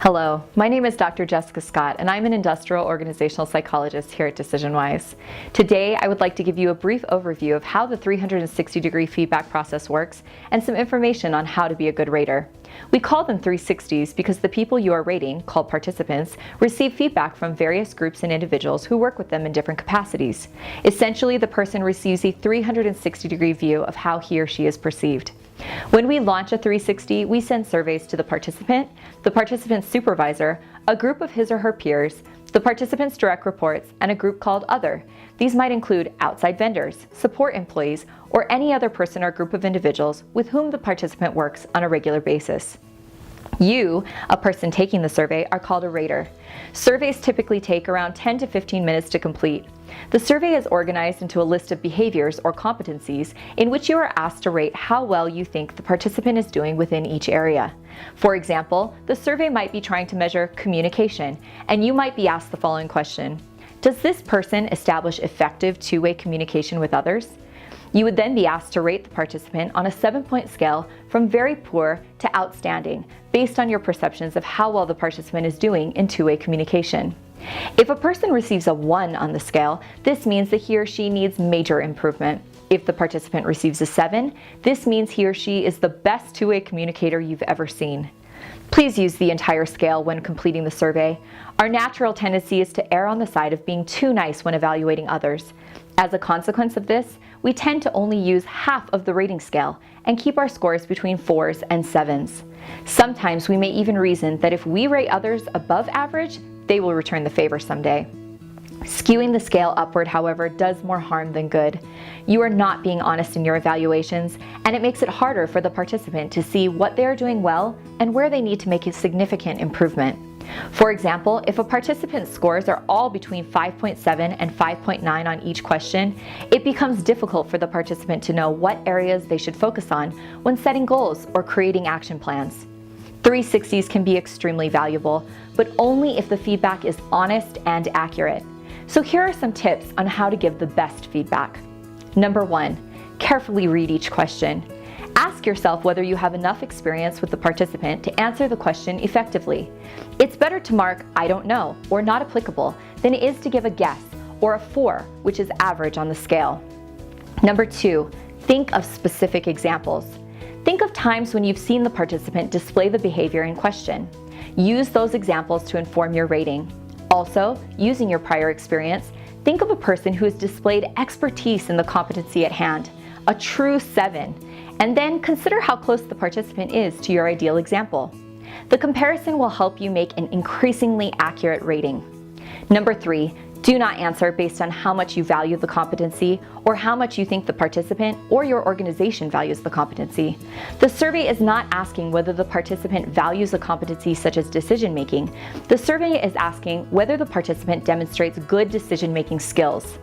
Hello, my name is Dr. Jessica Scott, and I'm an industrial organizational psychologist here at DecisionWise. Today, I would like to give you a brief overview of how the 360-degree feedback process works and some information on how to be a good rater. We call them 360s because the people you are rating, called participants, receive feedback from various groups and individuals who work with them in different capacities. Essentially, the person receives a 360-degree view of how he or she is perceived. When we launch a 360, we send surveys to the participant's supervisor, a group of his or her peers, the participant's direct reports, and a group called Other. These might include outside vendors, support employees, or any other person or group of individuals with whom the participant works on a regular basis. You, a person taking the survey, are called a rater. Surveys typically take around 10 to 15 minutes to complete. The survey is organized into a list of behaviors or competencies in which you are asked to rate how well you think the participant is doing within each area. For example, the survey might be trying to measure communication, and you might be asked the following question: does this person establish effective two-way communication with others? You would then be asked to rate the participant on a 7-point scale from very poor to outstanding, based on your perceptions of how well the participant is doing in two-way communication. If a person receives a 1 on the scale, this means that he or she needs major improvement. If the participant receives a 7, this means he or she is the best two-way communicator you've ever seen. Please use the entire scale when completing the survey. Our natural tendency is to err on the side of being too nice when evaluating others. As a consequence of this, we tend to only use half of the rating scale and keep our scores between 4s and 7s. Sometimes we may even reason that if we rate others above average, they will return the favor someday. Skewing the scale upward, however, does more harm than good. You are not being honest in your evaluations, and it makes it harder for the participant to see what they are doing well and where they need to make a significant improvement. For example, if a participant's scores are all between 5.7 and 5.9 on each question, it becomes difficult for the participant to know what areas they should focus on when setting goals or creating action plans. 360s can be extremely valuable, but only if the feedback is honest and accurate. So here are some tips on how to give the best feedback. Number 1, carefully read each question. Ask yourself whether you have enough experience with the participant to answer the question effectively. It's better to mark "I don't know" or "not applicable" than it is to give a guess or a 4, which is average on the scale. Number 2, think of specific examples. Think of times when you've seen the participant display the behavior in question. Use those examples to inform your rating. Also, using your prior experience, think of a person who has displayed expertise in the competency at hand, a true 7, and then consider how close the participant is to your ideal example. The comparison will help you make an increasingly accurate rating. Number 3, do not answer based on how much you value the competency or how much you think the participant or your organization values the competency. The survey is not asking whether the participant values a competency such as decision-making. The survey is asking whether the participant demonstrates good decision-making skills.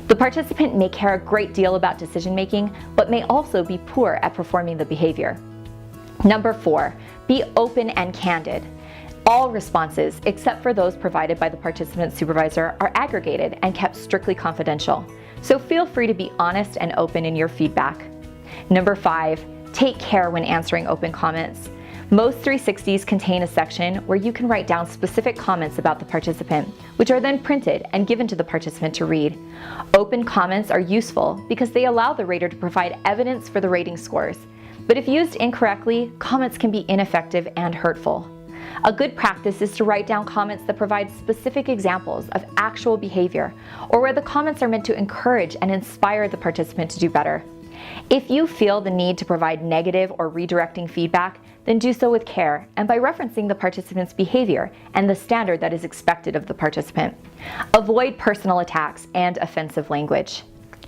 The participant may care a great deal about decision-making, but may also be poor at performing the behavior. Number 4, be open and candid. All responses, except for those provided by the participant's supervisor, are aggregated and kept strictly confidential. So feel free to be honest and open in your feedback. Number 5, take care when answering open comments. Most 360s contain a section where you can write down specific comments about the participant, which are then printed and given to the participant to read. Open comments are useful because they allow the rater to provide evidence for the rating scores. But if used incorrectly, comments can be ineffective and hurtful. A good practice is to write down comments that provide specific examples of actual behavior, or where the comments are meant to encourage and inspire the participant to do better. If you feel the need to provide negative or redirecting feedback, then do so with care and by referencing the participant's behavior and the standard that is expected of the participant. Avoid personal attacks and offensive language.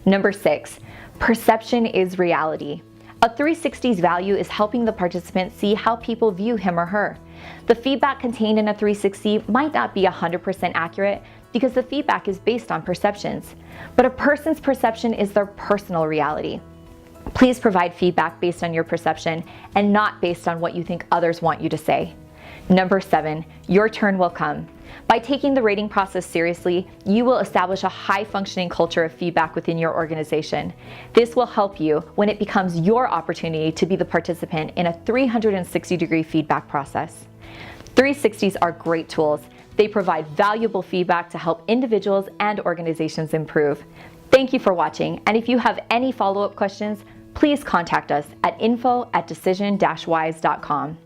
Number 6, perception is reality. A 360's value is helping the participant see how people view him or her. The feedback contained in a 360 might not be 100% accurate because the feedback is based on perceptions, but a person's perception is their personal reality. Please provide feedback based on your perception and not based on what you think others want you to say. Number 7, your turn will come. By taking the rating process seriously, you will establish a high-functioning culture of feedback within your organization. This will help you when it becomes your opportunity to be the participant in a 360-degree feedback process. 360s are great tools. They provide valuable feedback to help individuals and organizations improve. Thank you for watching, and if you have any follow-up questions, please contact us at info@decision-wise.com.